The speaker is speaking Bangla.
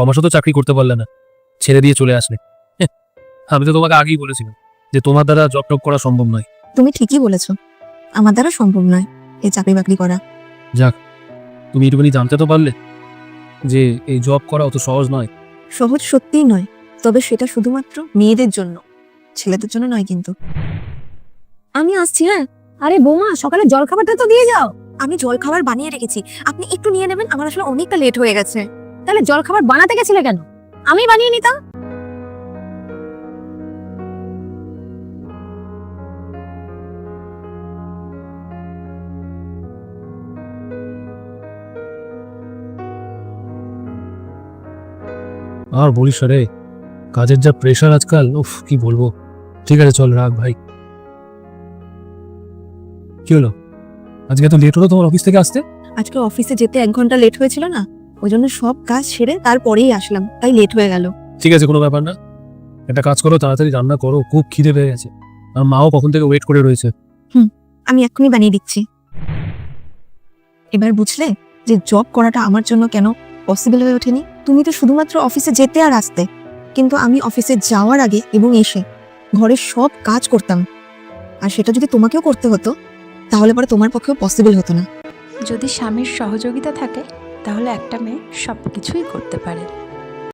মাসও তো চাকরি করতে পারলে না, ছেড়ে দিয়ে চলে আসলে। হ্যাঁ, আমি তো তোমাকে আগেই বলেছিলাম যে তোমার দ্বারা জব টব করা সম্ভব নয়। তুমি ঠিকই বলেছো, আমার দ্বারা সম্ভব নয় এই চাকরি বাকরি করা। যাক, তুমি একটুখানি জানতে তো পারলে যে এই জব করা অত সহজ নয়। সহজ সত্যিই নয়, তবে সেটা শুধুমাত্র মেয়েদের জন্য, ছেলেদের জন্য নয় কিন্তু। আমি আসছি। হ্যাঁ, আরে বৌমা, সকালে জলখাবারটা তো দিয়ে যাও। আমি জলখাবার বানিয়ে রেখেছি, আপনি একটু নিয়ে নেবেন, আমার আসলে অনেকটা লেট হয়ে গেছে। তাহলে জলখাবার বানাতে গেছিলে কেন? আমি বানিয়ে নিতাম। আর বলিস না রে, কাজের যা প্রেশার আজকাল, উফ কি বলবো। ঠিক আছে চল, রাখ ভাই। কি হলো, আজকে এত লেট হলো তোমার অফিস থেকে আসতে? আজকে অফিসে যেতে 1 ঘন্টা লেট হয়েছিল না, ওই জন্য সব কাজ সেরে তারপরেই আসলাম, তাই লেট হয়ে গেল। ঠিক আছে, কোনো ব্যাপার না। একটা কাজ করো, তাড়াতাড়ি রান্না করো, খুব খিদে পেয়ে গেছে। আর মাও কখন থেকে ওয়েট করে রয়েছে। আমি এক্ষুনি বানিয়ে দিচ্ছি। এবার বুঝলে যে জব করাটা আমার জন্য কেন পসিবল হয়ে ওঠেনি? তুমি তো শুধুমাত্র অফিসে যেতে আর আসতে, কিন্তু আমি অফিসে যাওয়ার আগে এবং এসে ঘরের সব কাজ করতাম, আর সেটা যদি তোমাকেও করতে হতো তাহলে পরে তোমার পক্ষেও পসিবল হতো না। যদি স্বামীর সহযোগিতা থাকে তাহলে একটা মেয়ে সব কিছুই করতে পারে।